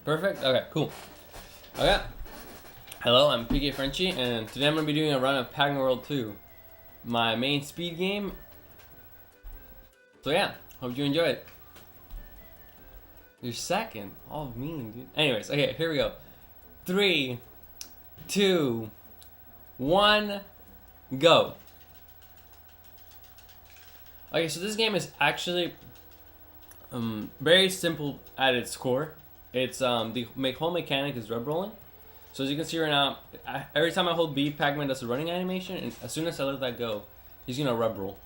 Perfect? Okay, cool. Okay. Hello, I'm PKFrenchi, and today I'm going to be doing a run of Pac-Man World 2, my main speed game. So yeah, hope you enjoy it. You're second? Oh, mean, dude. Anyways, okay, here we go. 3, 2, 1, go. Okay, so this game is actually very simple at its core. It's the whole mechanic is rub rolling. So as you can see right now, every time I hold B, Pac-Man does a running animation, and as soon as I let that go, he's gonna rub roll.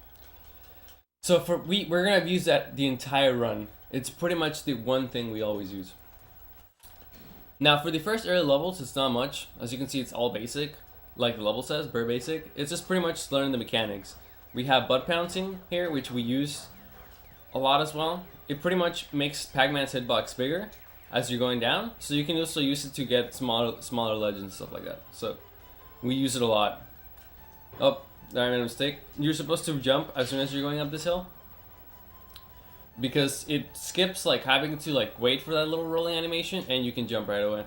So we're gonna use that the entire run. It's pretty much the one thing we always use. Now for the first early levels, it's not much. As you can see, it's all basic, like the level says, very basic. It's just pretty much learning the mechanics. We have butt pouncing here, which we use a lot as well. It pretty much makes Pac-Man's hitbox bigger as you're going down, so you can also use it to get smaller ledges and stuff like that. So we use it a lot. Oh, I made a mistake. You're supposed to jump as soon as you're going up this hill, because it skips like having to like wait for that little rolling animation, and you can jump right away.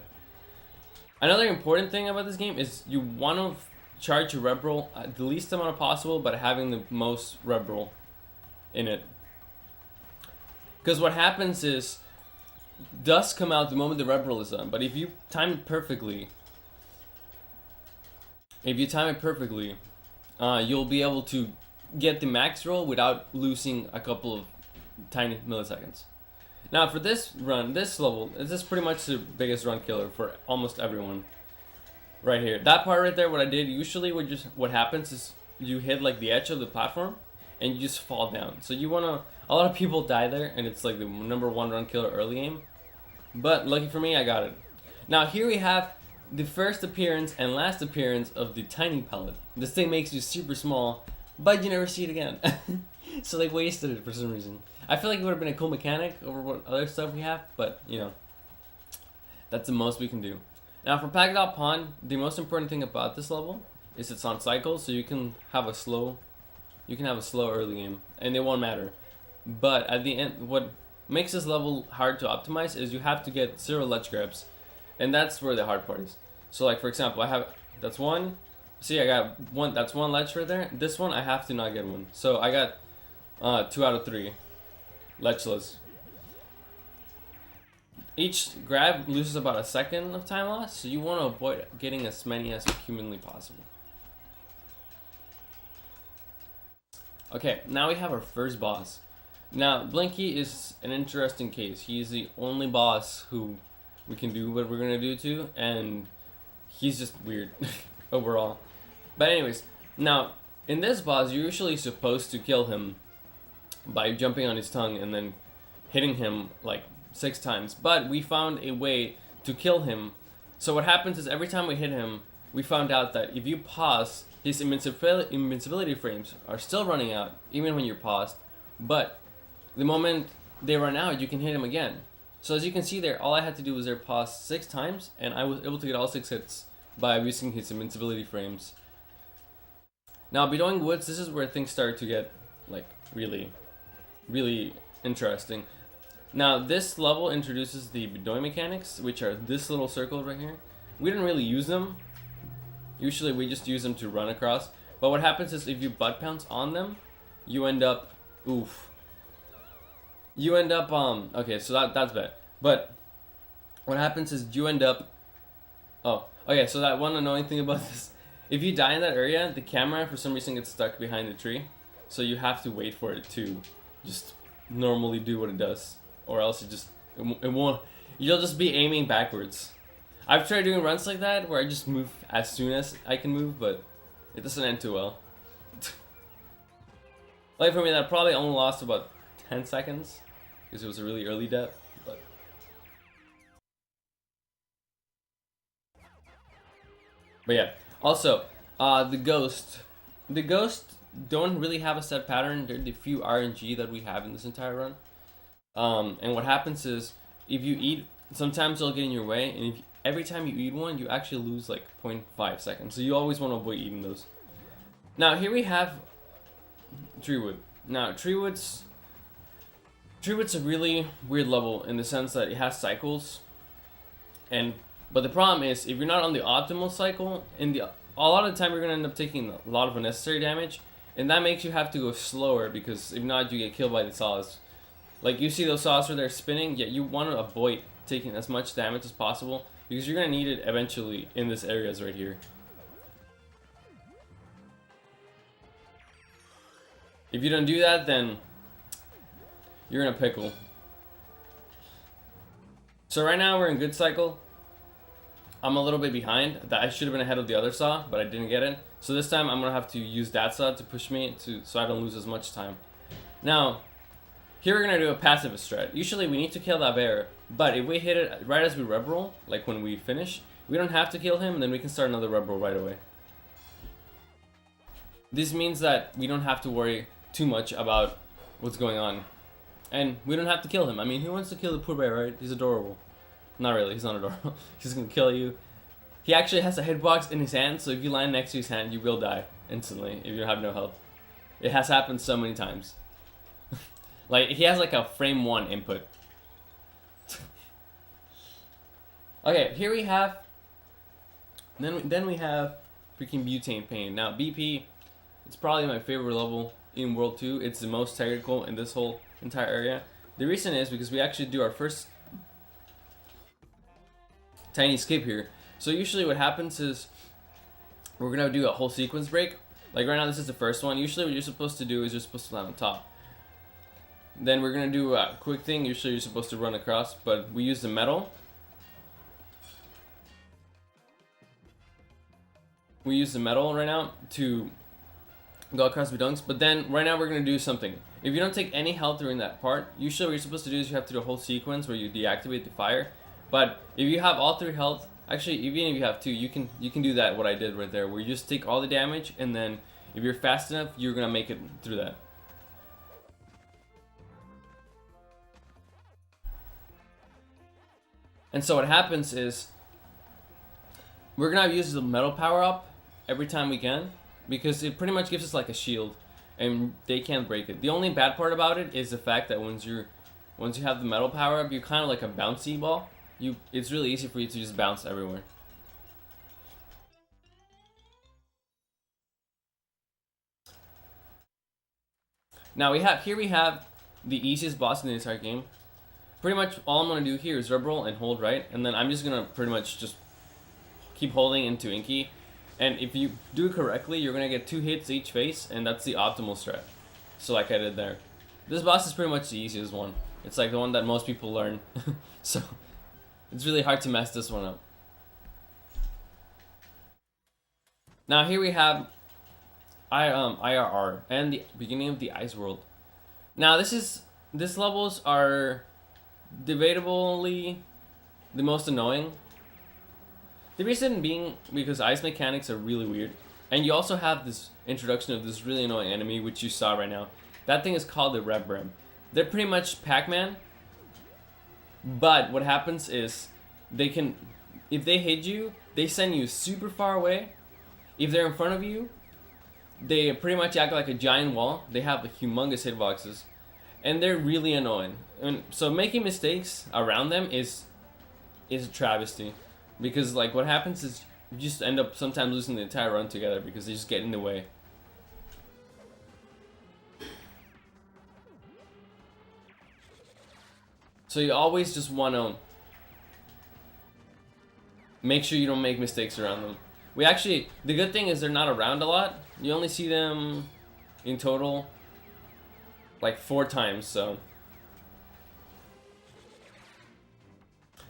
Another important thing about this game is you want to charge your rub roll at the least amount possible, but having the most rub roll in it. Because what happens is dust come out the moment the rub roll is done, but if you time it perfectly, you'll be able to get the max roll without losing a couple of tiny milliseconds. Now for this run, this level, this is pretty much the biggest run killer for almost everyone. Right here, that part right there, what I did usually what happens is you hit like the edge of the platform and you just fall down. So you wanna, a lot of people die there, and it's like the #1 run killer early game. But lucky for me, I got it. Now here we have the first appearance and last appearance of the tiny pellet. This thing makes you super small, but you never see it again. So they wasted it for some reason. I feel like it would have been a cool mechanic over what other stuff we have, but you know, that's the most we can do. Now for Pac-Dot Pond, the most important thing about this level is it's on cycles, so you can have a slow early game, and it won't matter. But at the end, what makes this level hard to optimize is you have to get 0 ledge grabs, and that's where the hard part is. So like for example, that's one. See, I got one. That's one ledge right there. This one I have to not get one. So I got 2 out of 3 ledgeless. Each grab loses about a second of time loss, so you want to avoid getting as many as humanly possible. Okay, now we have our first boss. Now, Blinky is an interesting case. He's the only boss who we can do what we're gonna do to, and he's just weird overall. But anyways, now in this boss, you're usually supposed to kill him by jumping on his tongue and then hitting him like 6 times. But we found a way to kill him. So what happens is every time we hit him, we found out that if you pause, his invincibility frames are still running out even when you're paused. But the moment they run out, you can hit him again. So as you can see there, all I had to do was pause 6 times, and I was able to get all 6 hits by using his invincibility frames. Now, Bedouin Woods, this is where things start to get like really interesting. Now, this level introduces the Bedouin mechanics, which are this little circle right here. We didn't really use them. Usually we just use them to run across. But what happens is if you butt pounce on them, you end up, okay, so that's bad. But what happens is you end up, okay, so that one annoying thing about this, if you die in that area, the camera for some reason gets stuck behind the tree. So you have to wait for it to just normally do what it does, or else it won't, you'll just be aiming backwards. I've tried doing runs like that where I just move as soon as I can move, but it doesn't end too well. Like for me, that probably only lost about 10 seconds because it was a really early death. But yeah. Also, the ghost don't really have a set pattern. They're the few RNG that we have in this entire run. And what happens is if you eat, sometimes they'll get in your way, and every time you eat one, you actually lose like 0.5 seconds. So you always want to avoid eating those. Now here we have Treewood. Now Treewood's a really weird level in the sense that it has cycles. But the problem is, if you're not on the optimal cycle, a lot of the time you're gonna end up taking a lot of unnecessary damage, and that makes you have to go slower, because if not, you get killed by the saws. Like, you see those saws where they're spinning, yeah, you want to avoid taking as much damage as possible, because you're gonna need it eventually in this areas right here. If you don't do that, then you're in a pickle. So right now we're in good cycle. I'm a little bit behind. That I should have been ahead of the other saw, but I didn't get it. So this time I'm gonna have to use that saw to push me so I don't lose as much time. Now, here we're gonna do a passive strat. Usually we need to kill that bear, but if we hit it right as we reb roll, like when we finish, we don't have to kill him, and then we can start another reb roll right away. This means that we don't have to worry too much about what's going on, and we don't have to kill him. I mean, who wants to kill the poor bear, right? He's adorable. Not really, he's not adorable. He's gonna kill you. He actually has a hitbox in his hand, so if you land next to his hand, you will die instantly if you have no health. It has happened so many times. Like, he has like a frame 1 input. Okay, here we have... Then we have freaking Butane Pain. Now, BP, it's probably my favorite level in World 2. It's the most technical in this whole entire area. The reason is because we actually do our first tiny skip here. So usually what happens is we're gonna do a whole sequence break. Like right now this is the first one. Usually what you're supposed to do is you're supposed to land on top. Then we're gonna do a quick thing. Usually you're supposed to run across, but we use the metal. We use the metal right now to go across the dunks, but then right now we're gonna do something. If you don't take any health during that part, usually what you're supposed to do is you have to do a whole sequence where you deactivate the fire. But if you have all 3 health, actually even if you have 2, you can do that, what I did right there, where you just take all the damage, and then if you're fast enough, you're gonna make it through that. And so what happens is we're gonna use the metal power up every time we can, because it pretty much gives us like a shield, and they can't break it. The only bad part about it is the fact that once you have the metal power up, you're kind of like a bouncy ball. It's really easy for you to just bounce everywhere. Now we have the easiest boss in the entire game. Pretty much all I'm gonna do here is rub roll and hold right, and then I'm just gonna pretty much just keep holding into Inky. And if you do it correctly, you're gonna get 2 hits each face, and that's the optimal strat. So like I did there. This boss is pretty much the easiest one. It's like the one that most people learn. So it's really hard to mess this one up. Now here we have IRR and the beginning of the ice world. Now these levels are debatably the most annoying. The reason being because ice mechanics are really weird, and you also have this introduction of this really annoying enemy, which you saw right now. That thing is called the Red Brim. They're pretty much Pac-Man, but what happens is if they hit you, they send you super far away. If they're in front of you, they pretty much act like a giant wall. They have humongous hitboxes, and they're really annoying. And so making mistakes around them is a travesty, because like what happens is you just end up sometimes losing the entire run together because they just get in the way. So you always just want to make sure you don't make mistakes around them. The good thing is they're not around a lot. You only see them in total like 4 times, so.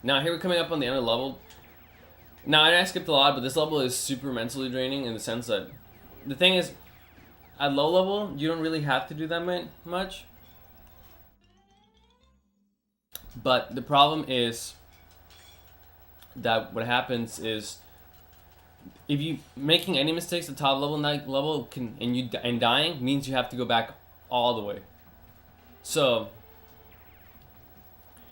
Now here we're coming up on the end of the level. Now I skipped a lot, but this level is super mentally draining in the sense that the thing is, at low level, you don't really have to do that much. But the problem is that what happens is if you making any mistakes at top level, that level and dying means you have to go back all the way. So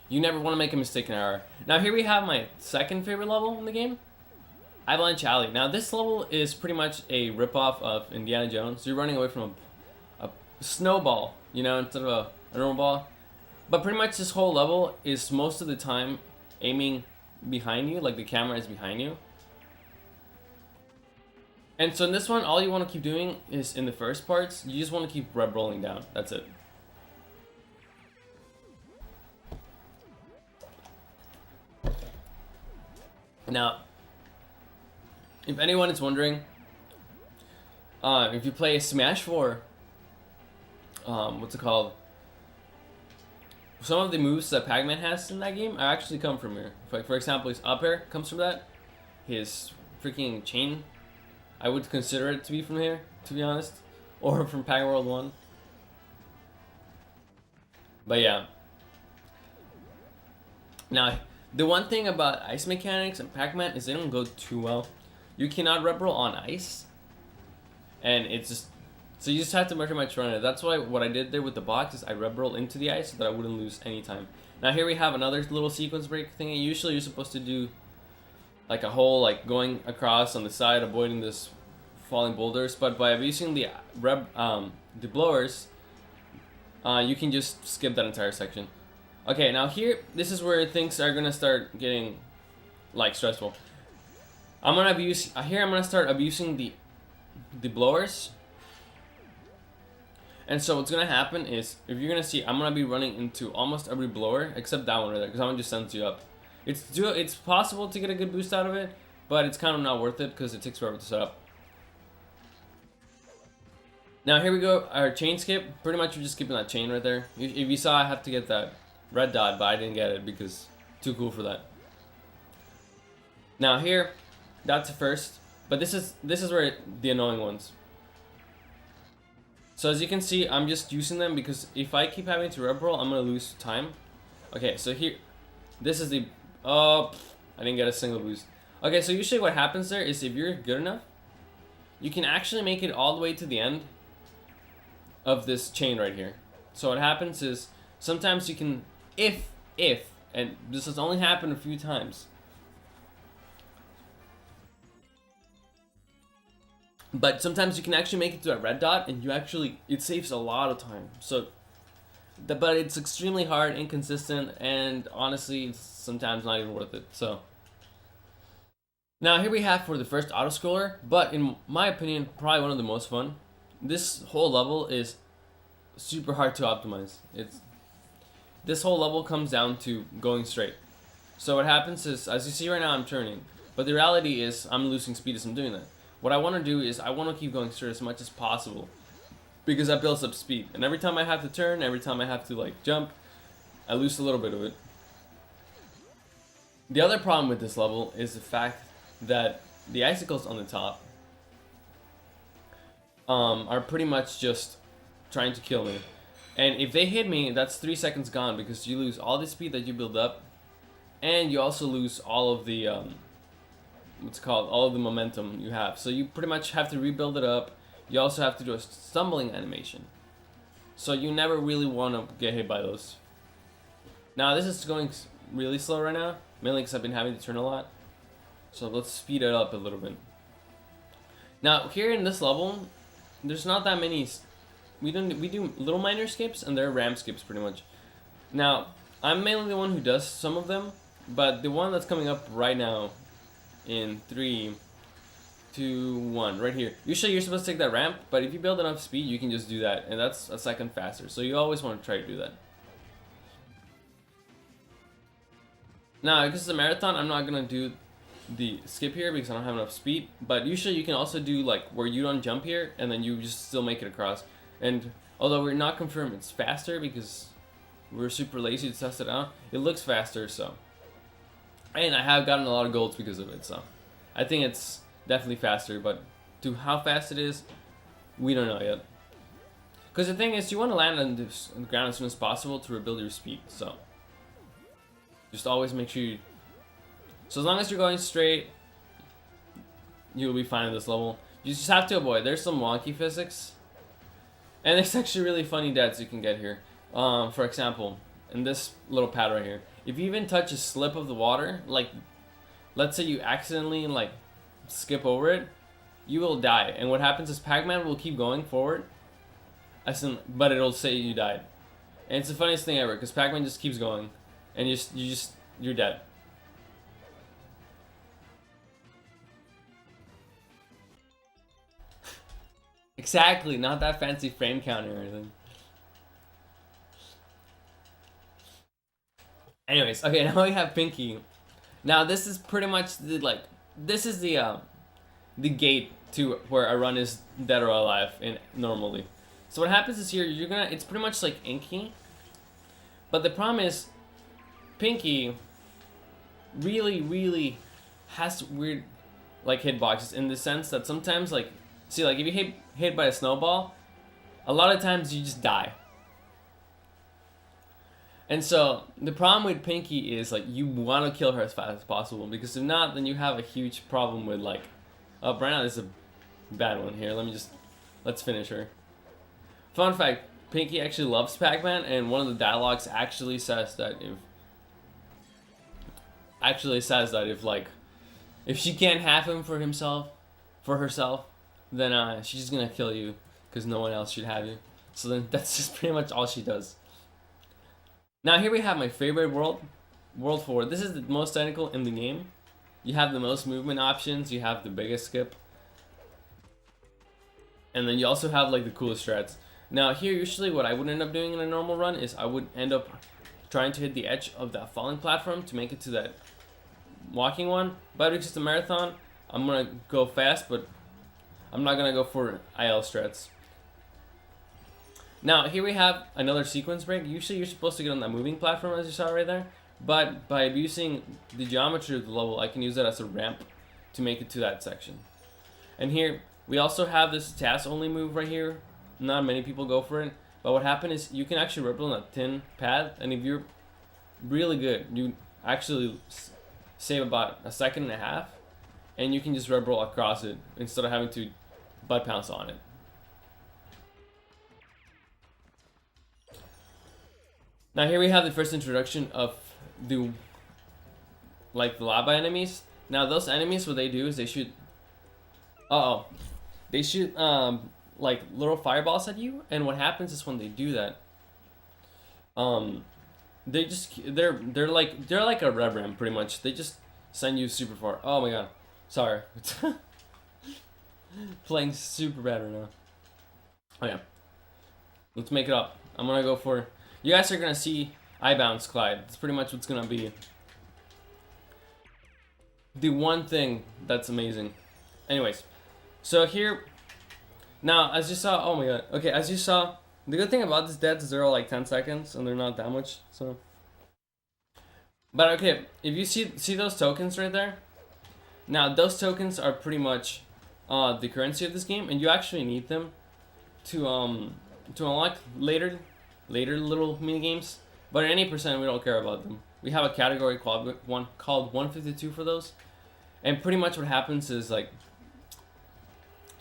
you never want to make a mistake in IR. Now here we have my second favorite level in the game, Avalanche Alley. Now this level is pretty much a ripoff of Indiana Jones. You're running away from a snowball, you know, instead of a normal ball. But pretty much this whole level is most of the time aiming behind you, like the camera is behind you. And so in this one, all you want to keep doing is in the first parts, you just want to keep reb rolling down. That's it. Now, if anyone is wondering, if you play Smash 4, what's it called? Some of the moves that Pac-Man has in that game actually come from here. For example, his up air comes from that. His freaking chain, I would consider it to be from here, to be honest. Or from Pac World 1. But yeah. Now, the one thing about ice mechanics and Pac-Man is they don't go too well. You cannot rep roll on ice. And it's just... So you just have to pretty much run it. That's why what I did there with the box is I rep roll into the ice so that I wouldn't lose any time. Now here we have another little sequence break thing. Usually you're supposed to do like a whole like going across on the side, avoiding this falling boulders. But by using the blowers, you can just skip that entire section. Okay, now here, this is where things are gonna start getting like stressful. I'm gonna start abusing the blowers. And so what's gonna happen is, if you're gonna see, I'm gonna be running into almost every blower except that one right there, because that one just sends you up. It's possible to get a good boost out of it, but it's kind of not worth it because it takes forever to set up. Now here we go, our chain skip. Pretty much you're just skipping that chain right there. If you saw, I have to get that red dot, but I didn't get it because too cool for that. Now here, that's the first, but this is where the annoying ones. So as you can see, I'm just using them because if I keep having to rep roll, I'm gonna lose time. Okay, so here, this is the, I didn't get a single boost. Okay, so usually what happens there is if you're good enough, you can actually make it all the way to the end of this chain right here. So what happens is, sometimes you can, if, and this has only happened a few times, but sometimes you can actually make it to a red dot, and it saves a lot of time. So, but it's extremely hard, inconsistent, and honestly, it's sometimes not even worth it. So, now here we have for the first auto scroller, but in my opinion, probably one of the most fun. This whole level is super hard to optimize. This whole level comes down to going straight. So what happens is, as you see right now, I'm turning, but the reality is I'm losing speed as I'm doing that. What I want to do is I want to keep going straight as much as possible because that builds up speed. And every time I have to turn, every time I have to like jump, I lose a little bit of it. The other problem with this level is the fact that the icicles on the top are pretty much just trying to kill me. And if they hit me, that's 3 seconds gone because you lose all the speed that you build up, and you also lose all of the all of the momentum you have. So you pretty much have to rebuild it up. You also have to do a stumbling animation. So you never really want to get hit by those. Now this is going really slow right now, mainly because I've been having to turn a lot. So let's speed it up a little bit. Now here in this level, there's not that many. We do little minor skips, and they're ramp skips pretty much. Now I'm mainly the one who does some of them, but the one that's coming up right now, in 3, 2, 1, right here. Usually you're supposed to take that ramp, but if you build enough speed, you can just do that, and that's a second faster. So you always want to try to do that. Now, because it's a marathon, I'm not gonna do the skip here because I don't have enough speed. But usually you can also do like where you don't jump here, and then you just still make it across. And although we're not confirmed it's faster because we're super lazy to test it out, it looks faster. So. And I have gotten a lot of golds because of it, so I think it's definitely faster, but to how fast it is, we don't know yet. Because the thing is, you want to land on the ground as soon as possible to rebuild your speed, so just always make sure so as long as you're going straight, you'll be fine in this level. You just have to avoid, there's some wonky physics, and there's actually really funny deaths you can get here. For example, in this little pad right here, if you even touch a slip of the water, like let's say you accidentally like skip over it, you will die. And what happens is Pac-Man will keep going forward, but it'll say you died. And it's the funniest thing ever because Pac-Man just keeps going, and you're dead. Exactly, not that fancy frame counter or anything. Anyways, okay, now we have Pinky. Now this is pretty much this is the gate to where a run is dead or alive in normally. So what happens is here it's pretty much like Inky, but the problem is Pinky really has weird like hitboxes in the sense that sometimes like see like if you hit by a snowball, a lot of times you just die. And so the problem with Pinky is like you want to kill her as fast as possible, because if not, then you have a huge problem with like, oh, right now this is a bad one here. Let's finish her. Fun fact: Pinky actually loves Pac-Man, and one of the dialogues actually says that if she can't have him for herself, then she's just gonna kill you because no one else should have you. So then that's just pretty much all she does. Now here we have my favorite world 4. This is the most technical in the game. You have the most movement options, you have the biggest skip, and then you also have like the coolest strats. Now here usually what I would end up doing in a normal run is I would end up trying to hit the edge of that falling platform to make it to that walking one. But because it's a marathon, I'm gonna go fast, but I'm not gonna go for IL strats. Now, here we have another sequence break. Usually you're supposed to get on that moving platform as you saw right there, but by abusing the geometry of the level, I can use that as a ramp to make it to that section. And here, we also have this task only move right here. Not many people go for it, but what happened is you can actually rip on a thin pad, and if you're really good, you actually save about a second and a half, and you can just red roll across it instead of having to butt pounce on it. Now here we have the first introduction of the lava enemies. Now those enemies, what they do is they shoot like little fireballs at you, and what happens is when they do that, they're like a rev ram pretty much. They just send you super far. Oh my god, sorry. Playing super bad right now. Oh yeah, let's make it up. I'm gonna go for. You guys are gonna see I bounce Clyde. That's pretty much what's gonna be the one thing that's amazing. Anyways, so here now, as you saw, oh my god. Okay, as you saw, the good thing about this deaths is they're all like 10 seconds and they're not that much. So, but okay, if you see those tokens right there, now those tokens are pretty much the currency of this game, and you actually need them to unlock later little mini games. But at any percent, we don't care about them. We have a category called 152 for those, and pretty much what happens is like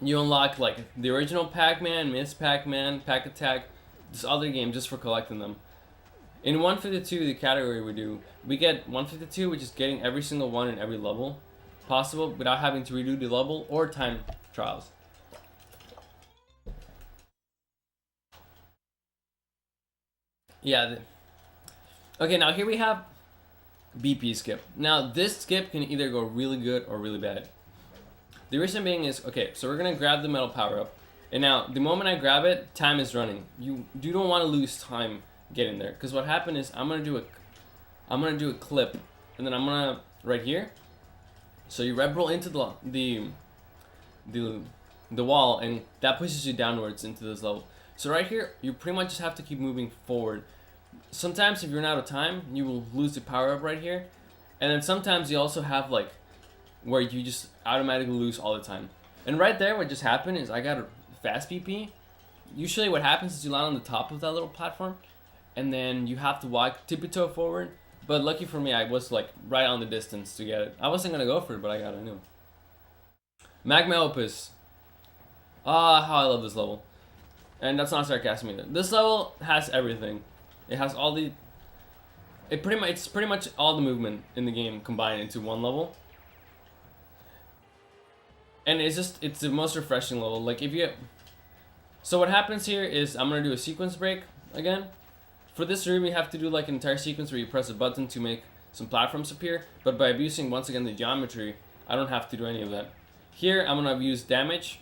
you unlock like the original Pac-Man, Miss Pac-Man, Pac Attack, this other game just for collecting them. In 152, the category we get 152, which is getting every single one in every level possible without having to redo the level or time trials. Yeah. Okay, now here we have BP skip. Now this skip can either go really good or really bad. The reason being is, okay, so we're gonna grab the metal power up, and now the moment I grab it, time is running. You don't want to lose time getting there, because what happened is I'm gonna do a clip, and then I'm gonna right here. So you red roll into the wall, and that pushes you downwards into this level. So right here, you pretty much just have to keep moving forward. Sometimes if you're out of time, you will lose the power up right here. And then sometimes you also have like where you just automatically lose all the time. And right there, what just happened is I got a fast PP. Usually what happens is you land on the top of that little platform, and then you have to walk tippy-toe forward. But lucky for me, I was like right on the distance to get it. I wasn't gonna go for it, but I got it anyway. Magma Opus. Ah, how I love this level. And that's not sarcasm either. This level has everything. It has all the. It's pretty much all the movement in the game combined into one level. And it's the most refreshing level. Like if you. So what happens here is I'm gonna do a sequence break again. For this room, you have to do like an entire sequence where you press a button to make some platforms appear. But by abusing once again the geometry, I don't have to do any of that. Here I'm gonna use damage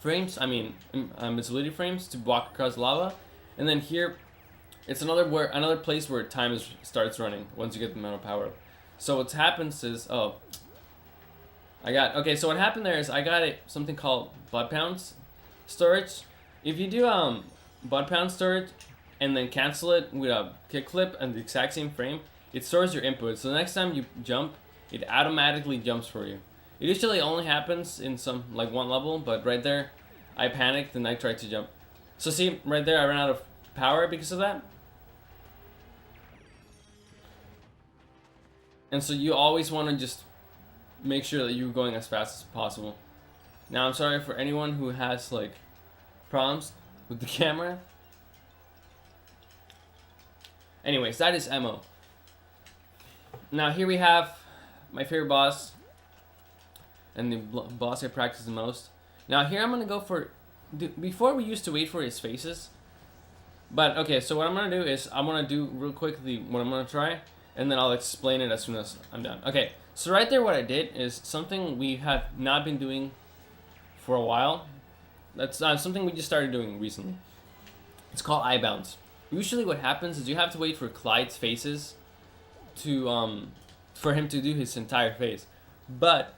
frames, I mean invisibility frames to walk across lava, and then here it's another place where time starts running once you get the metal power. So what happens is so what happened there is I got something called blood pounds storage. If you do blood pound storage and then cancel it with a kickflip and the exact same frame, it stores your input. So the next time you jump, it automatically jumps for you. It usually only happens in some like one level, but right there, I panicked and I tried to jump. So see, right there, I ran out of power because of that. And so you always want to just make sure that you're going as fast as possible. Now I'm sorry for anyone who has like problems with the camera. Anyways, that is MO. Now here we have my favorite boss and the boss I practice the most. Now here I'm gonna go for, before we used to wait for his faces, but okay, so what I'm gonna do is I'm gonna do real quickly what I'm gonna try, and then I'll explain it as soon as I'm done. Okay, so right there what I did is something we have not been doing for a while. That's something we just started doing recently. It's called eye bounce. Usually what happens is you have to wait for Clyde's faces to for him to do his entire face. But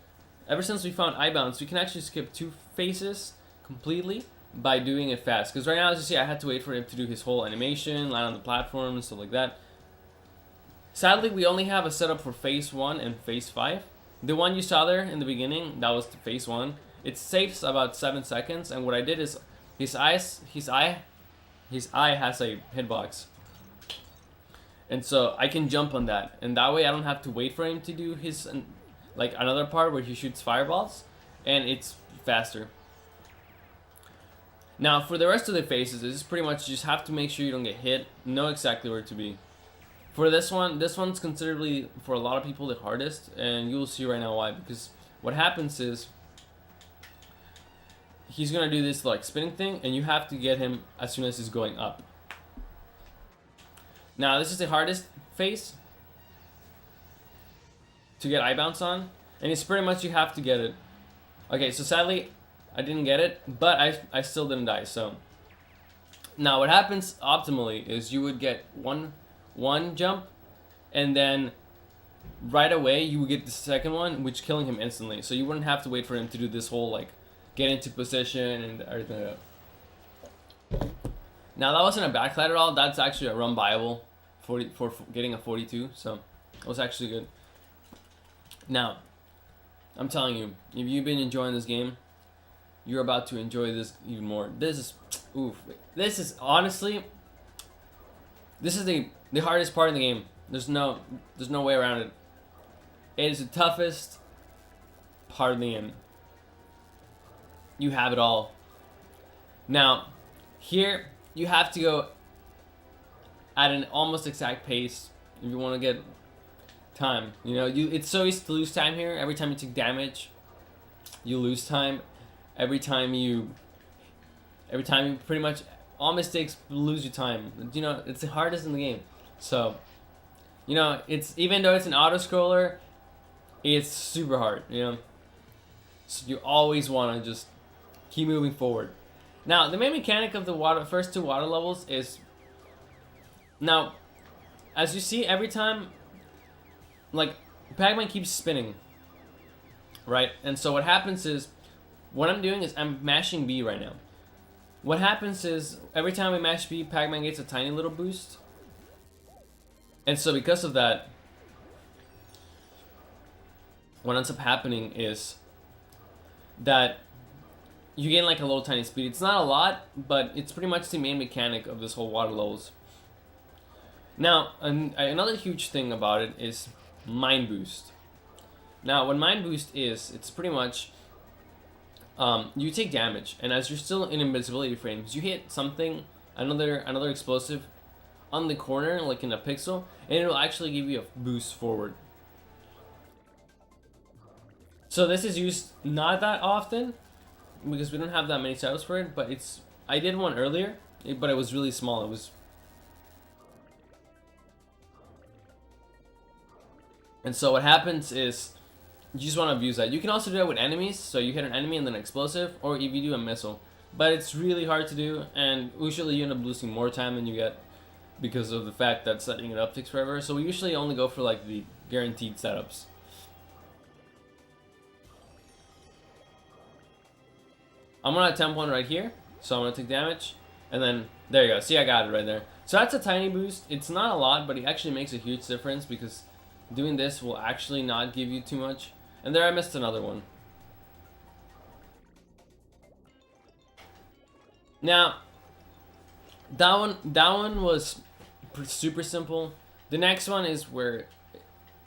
ever since we found eye bounce, we can actually skip 2 faces completely by doing it fast. Because right now, as you see, I had to wait for him to do his whole animation, land on the platform, and stuff like that. Sadly, we only have a setup for phase 1 and phase 5. The one you saw there in the beginning, that was the phase 1. It saves about 7 seconds, and what I did is his eye has a hitbox. And so I can jump on that, and that way I don't have to wait for him to do his like another part where he shoots fireballs, and it's faster. Now for the rest of the phases, this is pretty much you just have to make sure you don't get hit, know exactly where to be. For this one's considerably, for a lot of people, the hardest, and you'll see right now why. Because what happens is he's gonna do this like spinning thing, and you have to get him as soon as he's going up. Now this is the hardest phase to get eye bounce on, and it's pretty much you have to get it. Okay, so sadly I didn't get it, but I still didn't die. So now what happens optimally is you would get one jump, and then right away you would get the second one, which killing him instantly. So you wouldn't have to wait for him to do this whole like get into position and everything like that. Now that wasn't a backslide at all. That's actually a run viable for getting a 42. So it was actually good. Now, I'm telling you, if you've been enjoying this game, you're about to enjoy this even more. This is honestly, this is the hardest part of the game. There's no way around it. It is the toughest part of the game. You have it all. Now, here you have to go at an almost exact pace if you want to get time. You know, it's so easy to lose time here. Every time you take damage, you lose time. Every time you pretty much, all mistakes lose you time. You know, it's the hardest in the game. So, you know, it's, even though it's an auto scroller, it's super hard, you know. So you always want to just keep moving forward. Now, the main mechanic of the first 2 water levels is, now, as you see, every time, like, Pac-Man keeps spinning, right? And so what happens is, what I'm doing is I'm mashing B right now. What happens is, every time we mash B, Pac-Man gets a tiny little boost. And so because of that, what ends up happening is that you gain like a little tiny speed. It's not a lot, but it's pretty much the main mechanic of this whole water levels. Now, another huge thing about it is Mind Boost. Now, what Mind Boost is, it's pretty much you take damage, and as you're still in invisibility frames, you hit something, another explosive on the corner, like in a pixel, and it'll actually give you a boost forward. So this is used not that often because we don't have that many setups for it, but I did one earlier, but it was really small. It was, and so what happens is You just want to abuse that. You can also do that with enemies, so you hit an enemy and then an explosive, or if you do a missile. But it's really hard to do, and usually you end up losing more time than you get because of the fact that setting it up takes forever. So we usually only go for like the guaranteed setups. I'm gonna attempt one right here, so I'm gonna take damage, and then there you go. See, I got it right there. So that's a tiny boost. It's not a lot, but it actually makes a huge difference because doing this will actually not give you too much. And there I missed another one. Now, that one was super simple. The next one is where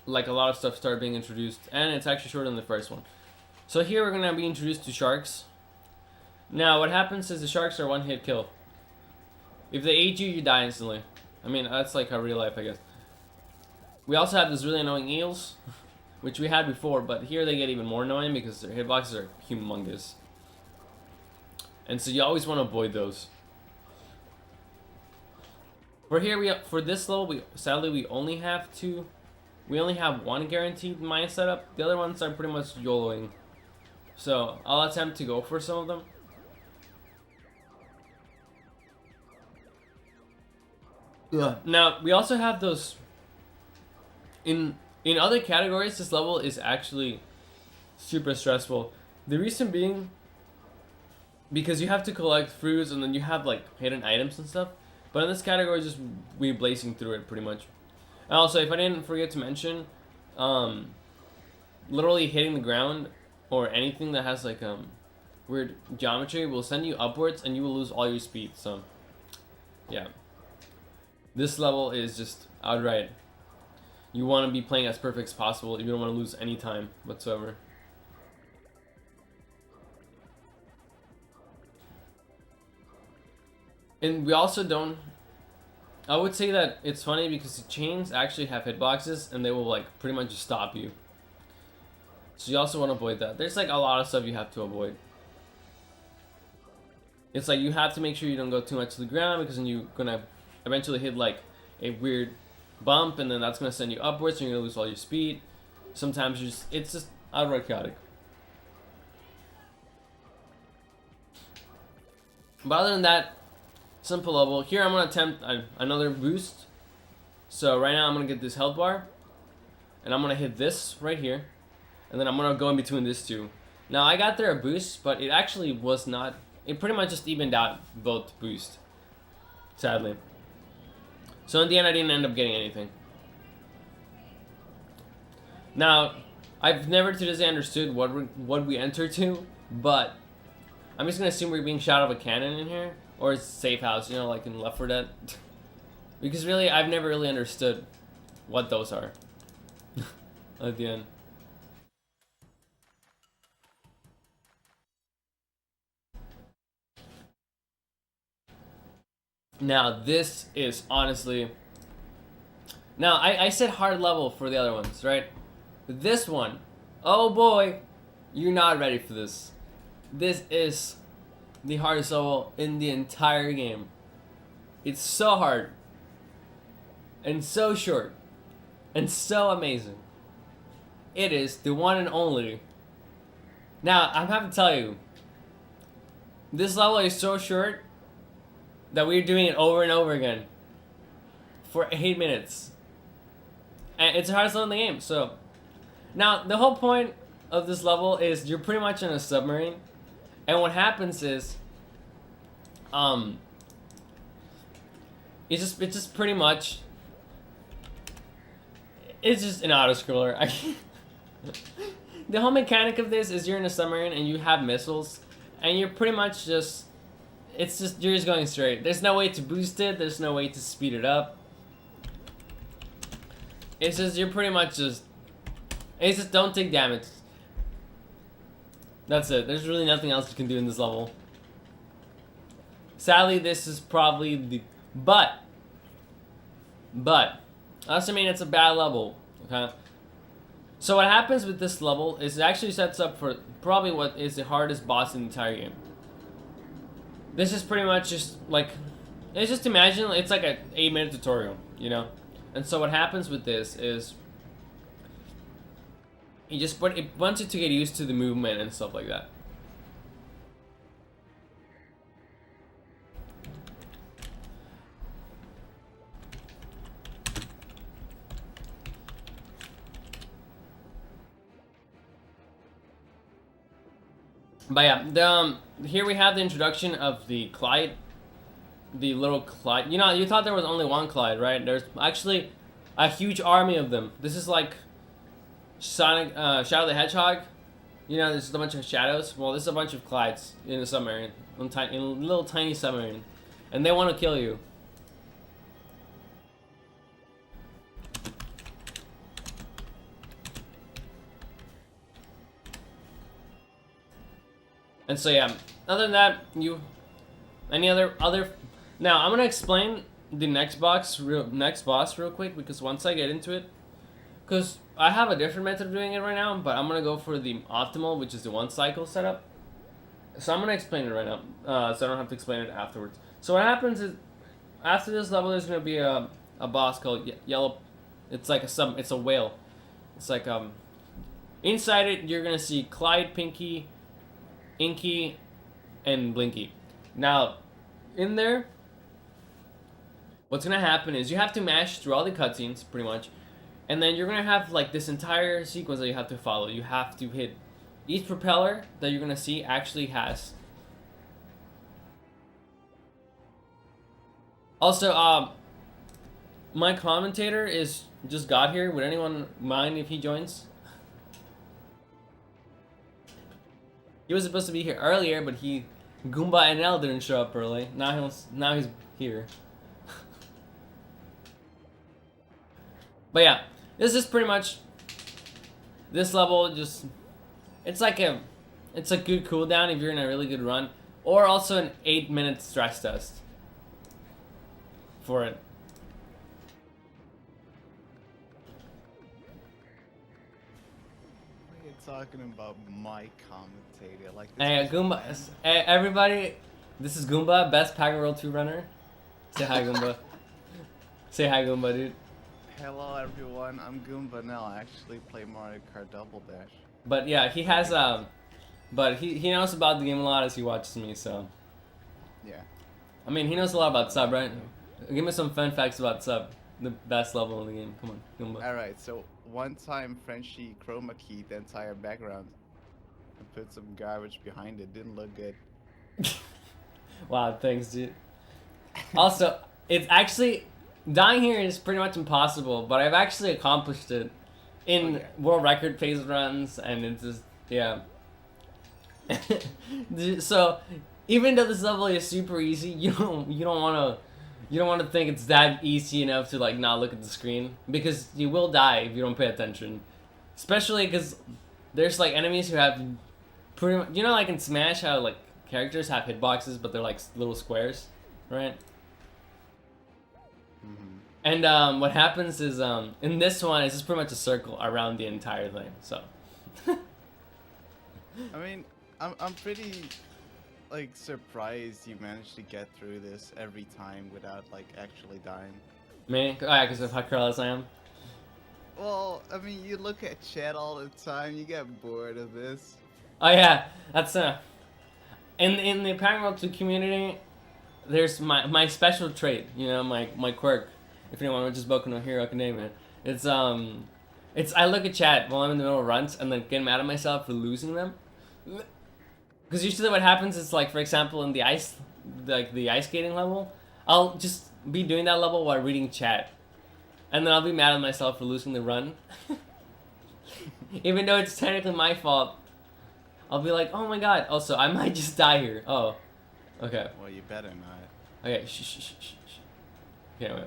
like a lot of stuff started being introduced, and it's actually shorter than the first one. So here we're gonna be introduced to sharks. Now what happens is the sharks are one hit kill. If they eat you, you die instantly. I mean, that's like how real life, I guess. We also have these really annoying eels, which we had before, but here they get even more annoying because their hitboxes are humongous. And so you always want to avoid those. For this level, sadly we only have one guaranteed mine setup. The other ones are pretty much YOLOing. So I'll attempt to go for some of them. Yeah. Now we also have those. In other categories, this level is actually super stressful. The reason being because you have to collect fruits and then you have like hidden items and stuff. But in this category, just we blazing through it pretty much. And also, if I didn't forget to mention, literally hitting the ground or anything that has like weird geometry will send you upwards and you will lose all your speed. So yeah, this level is just outright. You want to be playing as perfect as possible. You don't want to lose any time whatsoever. And we also don't. I would say that it's funny because the chains actually have hitboxes and they will like pretty much just stop you. So you also want to avoid that. There's like a lot of stuff you have to avoid. It's like you have to make sure you don't go too much to the ground because then you're gonna eventually hit like a weird bump and then that's gonna send you upwards and you're gonna lose all your speed. Sometimes it's just outright chaotic. But other than that, simple level. Here I'm gonna attempt another boost. So right now I'm gonna get this health bar, and I'm gonna hit this right here, and then I'm gonna go in between these two. Now I got there a boost, but it actually was not. It pretty much just evened out both boost, sadly. So in the end, I didn't end up getting anything. Now, I've never to this day understood what we entered to, but I'm just gonna assume we're being shot out of a cannon in here. Or it's safe house, you know, like in Left 4 Dead. Because really, I've never really understood what those are. At the end. Now, this is honestly... Now, I said hard level for the other ones, right? This one, oh boy, you're not ready for this. This is the hardest level in the entire game. It's so hard and so short and so amazing. It is the one and only. Now I have to tell you, this level is so short that we're doing it over and over again for 8 minutes, and it's the hardest level in the game. So now the whole point of this level is you're pretty much in a submarine. And what happens is, it's just pretty much, it's just an auto scroller. The whole mechanic of this is you're in a submarine and you have missiles, and you're pretty much just, you're just going straight. There's no way to boost it. There's no way to speed it up. It's just you're pretty much just, it's just don't take damage. That's it. There's really nothing else you can do in this level. Sadly, this is probably the... But... doesn't mean it's a bad level, okay? So what happens with this level is it actually sets up for probably what is the hardest boss in the entire game. This is pretty much just like... It's just imagine it's like an 8-minute tutorial, you know? And so what happens with this is... it wants you to get used to the movement and stuff like that. But yeah, here we have the introduction of the Clyde, the little Clyde. You know, you thought there was only one Clyde, right? There's actually a huge army of them. This is like Sonic, Shadow the Hedgehog. You know, there's a bunch of shadows. Well, this is a bunch of Clydes in a submarine, in a little tiny submarine, and they want to kill you. And so yeah, other than that, any other. Now I'm gonna explain the next boss real quick, because once I get into it, because I have a different method of doing it right now, but I'm gonna go for the optimal, which is the 1 cycle setup. So I'm gonna explain it right now, so I don't have to explain it afterwards. So what happens is, after this level, there's gonna be a boss called Yellow. It's like it's a whale. It's like inside it you're gonna see Clyde, Pinky, Inky, and Blinky. Now, in there, what's gonna happen is you have to mash through all the cutscenes, pretty much, and then you're gonna have like this entire sequence that you have to follow. You have to hit each propeller that you're gonna see actually has. Also, my commentator just got here. Would anyone mind if he joins? He was supposed to be here earlier, but Goomba and L didn't show up early. Now he's here. But yeah, this is pretty much this level. It's a good cooldown if you're in a really good run, or also an 8-minute stress test for it. Talking about my commentator, like Hey, Goomba. Hey, everybody, this is Goomba, best Pac-Man World 2 runner. Say hi, Goomba. Say hi, Goomba, dude. Hello, everyone. I'm Goomba now. I actually play Mario Kart Double Dash. But yeah, he has but he knows about the game a lot as he watches me. So yeah. I mean, he knows a lot about Sub, right? Give me some fun facts about Sub, the best level in the game. Come on, Goomba. All right. So one time, Frenchie chroma keyed the entire background and put some garbage behind it. Didn't look good. Wow, thanks, dude. Also, it's actually dying here is pretty much impossible, but I've actually accomplished it in world record pace runs, and it's just yeah. So even though this level is super easy, you don't want to think it's that easy enough to like not look at the screen, because you will die if you don't pay attention. Especially because there's like enemies who have pretty much, you know, like in Smash how like characters have hitboxes but they're like little squares, right? Mm-hmm. And what happens is in this one it's just pretty much a circle around the entire thing. So I mean, I'm pretty like surprised you managed to get through this every time without like actually dying. me? Oh yeah, because of how careless I am. Well, I mean, you look at chat all the time, you get bored of this. Oh yeah, that's in the Pac-Man World 2 community, there's my special trait, you know, my quirk. If anyone would just Boku no Hero, I can name it. It's I look at chat while I'm in the middle of runs and then get mad at myself for losing them. Because usually what happens is, like, for example, in the ice skating level, I'll just be doing that level while reading chat, and then I'll be mad at myself for losing the run. Even though it's technically my fault, I'll be like, oh my god. Also, I might just die here. Oh, okay. Well, you better not. Okay, shh. Okay, wait.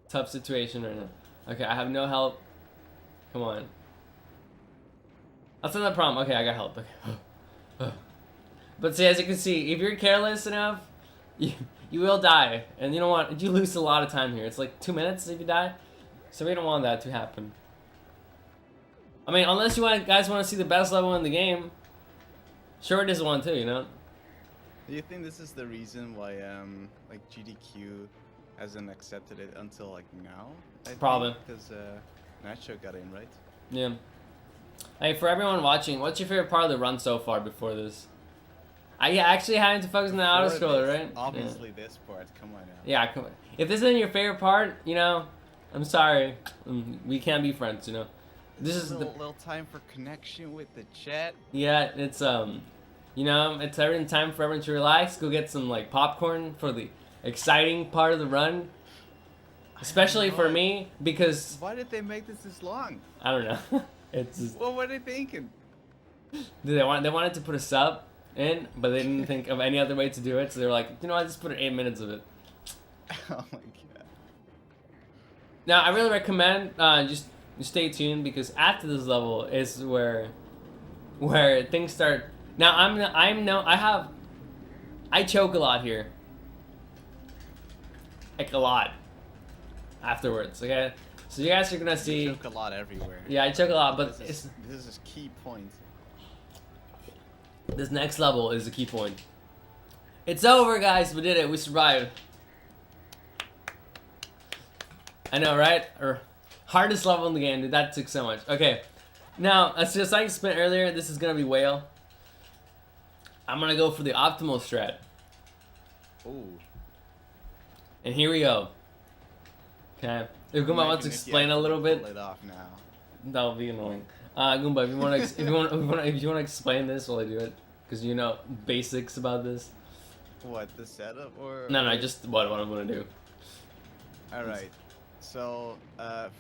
Tough situation right now. Okay, I have no help. Come on. That's not the problem. Okay, I got help. Okay. But see, as you can see, if you're careless enough, you will die. And you know what? You lose a lot of time here. It's like 2 minutes if you die. So we don't want that to happen. I mean, unless you guys want to see the best level in the game, sure, it is one too, you know? Do you think this is the reason why like GDQ hasn't accepted it until like now? Probably. Because Nacho got in, right? Yeah. Hey, for everyone watching, what's your favorite part of the run so far before this? I actually having to focus on the auto scroller, right? Obviously, this part. Come on now. Yeah, come on. If this isn't your favorite part, you know, I'm sorry. We can't be friends, you know. This is a little time for connection with the chat. Yeah, it's you know, it's every time for everyone to relax. Go get some like popcorn for the exciting part of the run. Especially for me, because why did they make this long? I don't know. It's just, what were they thinking? they wanted to put a sub in, but they didn't think of any other way to do it, so they were like, you know what, just put 8 minutes of it. Oh my god. Now I really recommend just stay tuned, because after this level is where things start. Now I choke a lot here, like a lot afterwards. Okay, so you guys are gonna see. You choke a lot everywhere. Yeah, I choke a lot, but this is key point. This next level is the key point. It's over, guys. We did it. We survived. I know, right? Or hardest level in the game, dude. That took so much. Okay. Now, as just like I explained earlier, this is gonna be whale. I'm gonna go for the optimal strat. Ooh. And here we go. Okay. If Goomba wants to explain a little bit, pull it off now. that would be annoying. Goomba, if you want to explain this while I do it, because you know basics about this. What, the setup or? No, just what I'm gonna do. All right. So,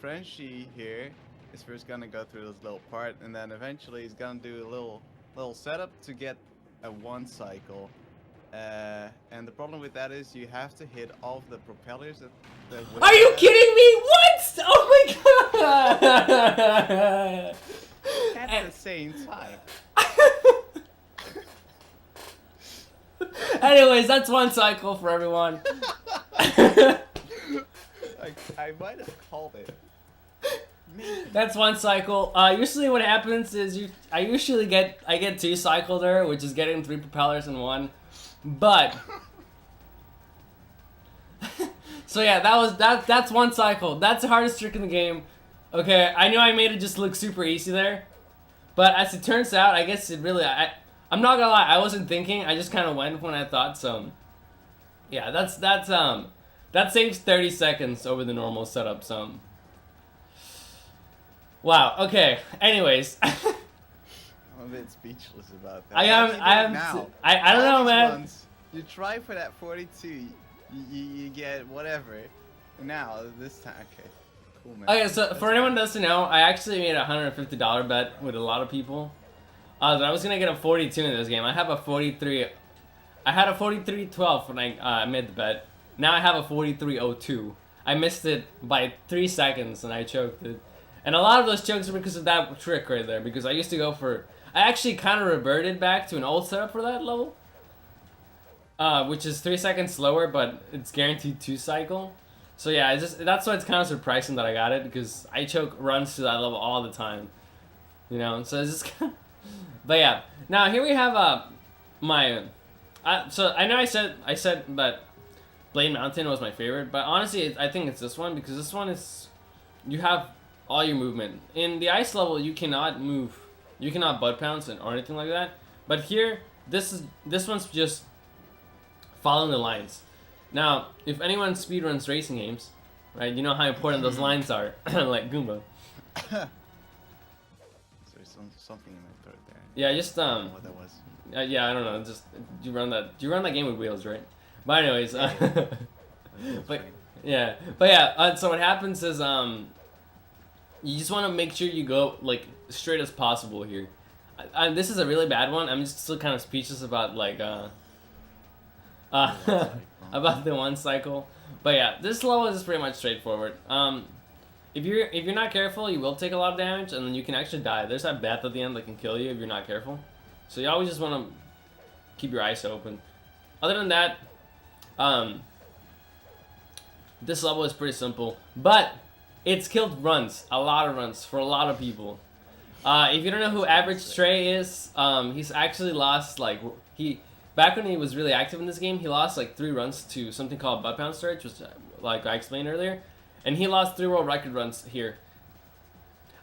Frenchie here is first gonna go through this little part, and then eventually he's gonna do a little setup to get a 1 cycle. And the problem with that is you have to hit all of the propellers that. Are you kidding me? What? Oh my god! At the same time. Anyways, that's 1 cycle for everyone. I might have called it. Maybe. That's 1 cycle. Usually what happens is I get 2 cycle there, which is getting 3 propellers in 1. But so yeah, that's 1 cycle. That's the hardest trick in the game. Okay, I know I made it just look super easy there, but as it turns out, I guess it really I'm not gonna lie, I wasn't thinking. I just kind of went when I thought. So yeah, that saves 30 seconds over the normal setup. So wow. Okay. Anyways. I'm a bit speechless about that. I don't know, man. Ones, you try for that 42, you get whatever. Now this time, okay, cool, man. Okay, so for anyone who doesn't know, I actually made a $150 bet with a lot of people. That I was gonna get a 42 in this game. I have a 43. I had a 43.12 when I made the bet. Now I have a 43.02. I missed it by 3 seconds and I choked it. And a lot of those chokes are because of that trick right there. Because I used to go for. I actually kind of reverted back to an old setup for that level. Which is 3 seconds slower, but it's guaranteed 2 cycle. So yeah, that's why it's kind of surprising that I got it, because I choke runs to that level all the time. You know, so it's just. But yeah, now here we have so I know I said that Blade Mountain was my favorite, but honestly I think it's this one, because this one is you have all your movement. In the ice level you cannot move, you cannot butt pounce or anything like that. But here this one's just following the lines. Now if anyone speedruns racing games, right, you know how important those lines are. Like Goomba. Something in my throat there. Yeah, just I don't know what that was. Yeah, I don't know. Just you run that game with wheels, right? But anyways, but yeah. So what happens is you just want to make sure you go like straight as possible here. This is a really bad one. I'm just still kind of speechless about like about the 1 cycle. But yeah, this level is pretty much straightforward. If you're not careful, you will take a lot of damage, and then you can actually die. There's that bat at the end that can kill you if you're not careful. So you always just want to keep your eyes open. Other than that, this level is pretty simple, but it's killed runs, a lot of runs for a lot of people. If you don't know who Average Trey is, he's actually lost back when he was really active in this game, he lost like 3 runs to something called butt pound storage, which like I explained earlier. And he lost 3 world record runs here.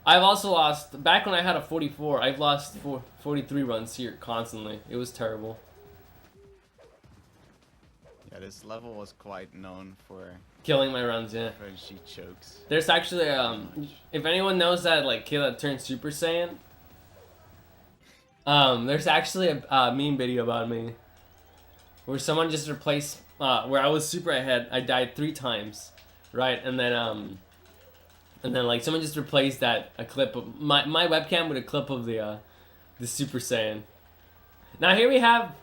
I've also lost, back when I had a 44, I've lost 43 runs here constantly. It was terrible. Yeah, this level was quite known for Killing my runs, yeah. Frenchie chokes. There's actually, if anyone knows that, like, kid that turned Super Saiyan, there's actually a meme video about me where someone just replaced, where I was super ahead. I died 3 times, right? And then like someone just replaced a clip of my webcam with a clip of the Super Saiyan. Now here we have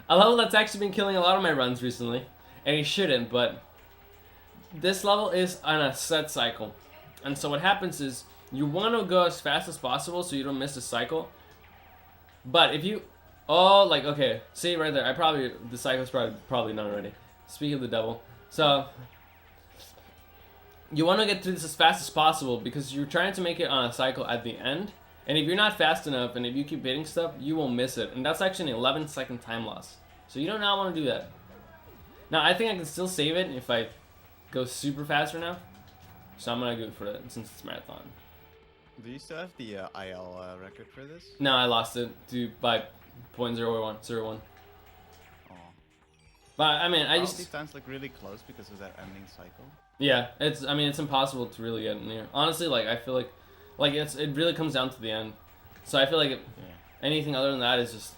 a level that's actually been killing a lot of my runs recently, and it shouldn't, but this level is on a set cycle. And so what happens is you want to go as fast as possible so you don't miss the cycle. But if you, okay, see right there, the cycle's probably not already. Speaking of the devil. So, you want to get through this as fast as possible because you're trying to make it on a cycle at the end. And if you're not fast enough and if you keep hitting stuff, you will miss it. And that's actually an 11-second time loss. So you do not want to do that. Now, I think I can still save it if I go super fast right now. So I'm going to go for it since it's marathon. Do you still have the IL record for this? No, I lost it by 0.0101. Oh. But I mean, I just these times look really close because of that ending cycle. Yeah, it's impossible to really get near. Honestly, like I feel like it really comes down to the end. So I feel like anything other than that is just.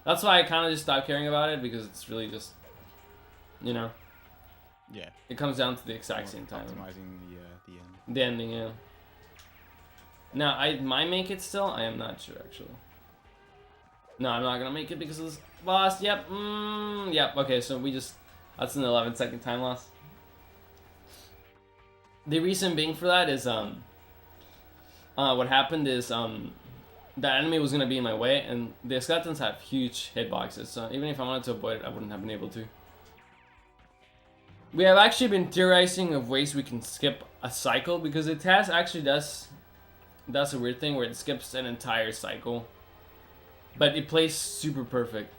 That's why I kind of just stopped caring about it because it's really just, you know. Yeah. It comes down to the exact same time. Optimizing the end. The ending, yeah. Now, I might make it still. I am not sure, actually. No, I'm not gonna make it because of this boss. Yep. Yep. Okay, so that's an 11-second time loss. The reason being for that is what happened is that enemy was gonna be in my way, and the skeletons have huge hitboxes. So even if I wanted to avoid it, I wouldn't have been able to. We have actually been theorizing of ways we can skip a cycle because the task actually does a weird thing where it skips an entire cycle, but it plays super perfect,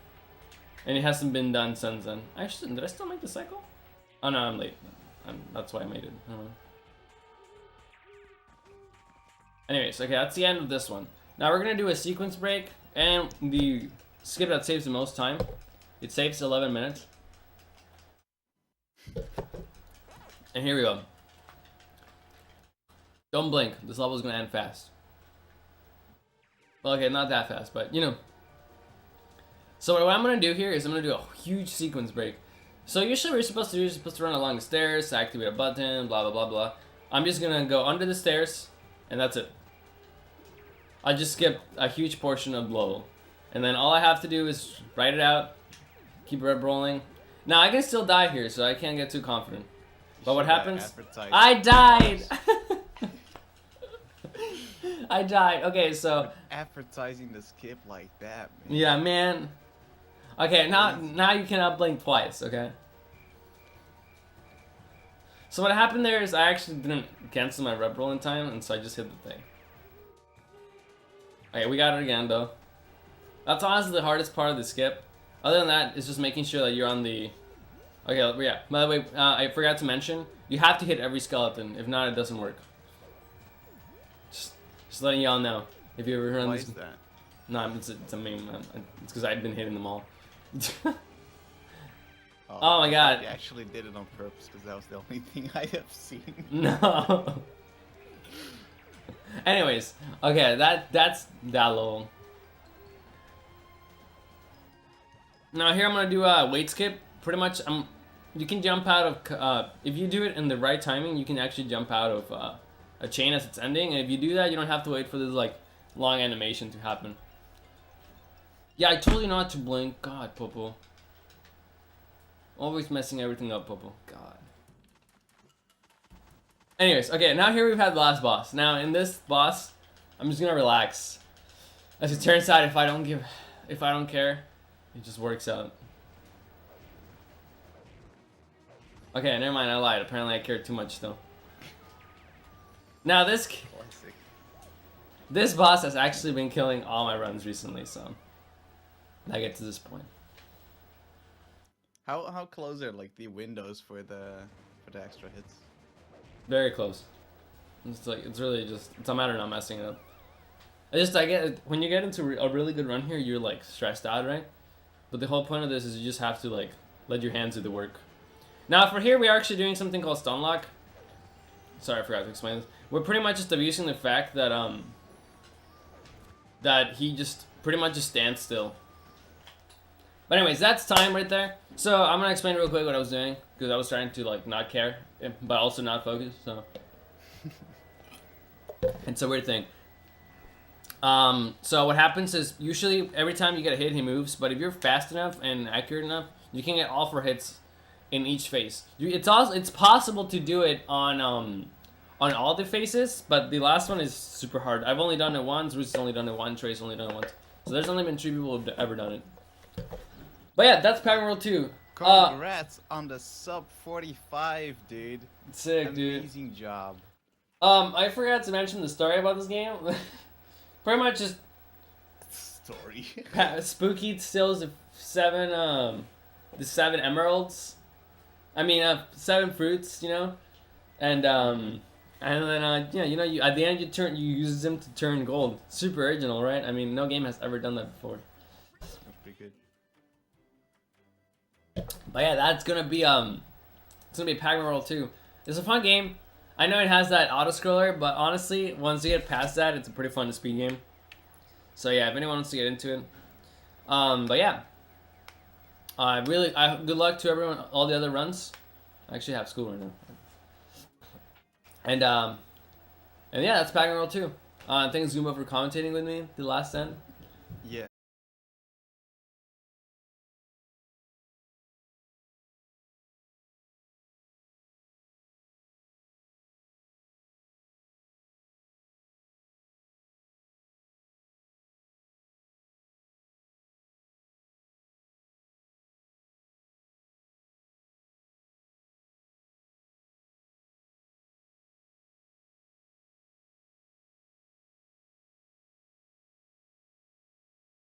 and it hasn't been done since then. Actually, did I still make the cycle? Oh no, I'm late. That's why I made it. Anyways, okay, that's the end of this one. Now we're gonna do a sequence break, and the skip that saves the most time. It saves 11 minutes. And here we go. Don't blink. This level is gonna end fast. Well, okay, not that fast, but you know. So what I'm gonna do here is I'm gonna do a huge sequence break. So usually what you're supposed to do is you're supposed to run along the stairs, activate a button, blah blah blah blah. I'm just gonna go under the stairs, and that's it. I just skip a huge portion of the level, and then all I have to do is write it out, keep red rolling. Now I can still die here, so I can't get too confident. But what happens? I died. I died. Okay, so advertising the skip like that, man. Yeah, man. Okay, now you cannot blink twice. Okay. So what happened there is I actually didn't cancel my rep roll in time, and so I just hit the thing. Okay, we got it again though. That's honestly the hardest part of the skip. Other than that, it's just making sure that you're on the. Okay, yeah. By the way, I forgot to mention, you have to hit every skeleton. If not, it doesn't work. Just letting y'all know. If you ever heard Why this. is that? No, it's a meme. It's because I've been hitting them all. Oh my god. You actually did it on purpose because that was the only thing I have seen. No. Anyways, okay, that's that level. Now here I'm gonna do a weight skip. Pretty much, you can jump out of if you do it in the right timing, you can actually jump out of a chain as it's ending, and if you do that, you don't have to wait for this like long animation to happen. Yeah, I told you not to blink. God, Popo. Always messing everything up, Popo. God. Anyways, okay, now here we've had the last boss. Now in this boss, I'm just gonna relax. As it turns out, if I don't care, it just works out. Okay, never mind, I lied. Apparently I cared too much though. Now this boss has actually been killing all my runs recently, so I get to this point. How close are like the windows for the extra hits? Very close. It's like it's really just it's a matter of not messing it up. I get when you get into a really good run here, you're like stressed out, right? But the whole point of this is you just have to like let your hands do the work. Now for here, we are actually doing something called stun lock. Sorry, I forgot to explain this. We're pretty much just abusing the fact that that he just pretty much just stands still. But anyways, that's time right there. So I'm gonna explain real quick what I was doing because I was trying to like not care, but also not focus. So it's a weird thing. So what happens is usually every time you get a hit, he moves. But if you're fast enough and accurate enough, you can get all 4 hits in each face. It's possible to do it on all the faces, but the last one is super hard. I've only done it once. Bruce has only done it once. Trey's only done it once. So there's only been 3 people who've ever done it. But yeah, that's Pac-Man World 2. Congrats on the sub 45, dude. Sick, dude. Amazing job. I forgot to mention the story about this game. Pretty much just story. Spooky steals the 7 emeralds. I mean, 7 fruits, you know, and then you at the end you use them to turn gold. Super original, right? I mean, no game has ever done that before. That's pretty good. But yeah, that's gonna be Pac-Man World 2. It's a fun game. I know it has that auto scroller, but honestly, once you get past that, it's a pretty fun speed game. So yeah, if anyone wants to get into it, but yeah, good luck to everyone, all the other runs. I actually have school right now, and yeah, that's Pac-Man World 2. Thanks Zuma for commentating with me the last end.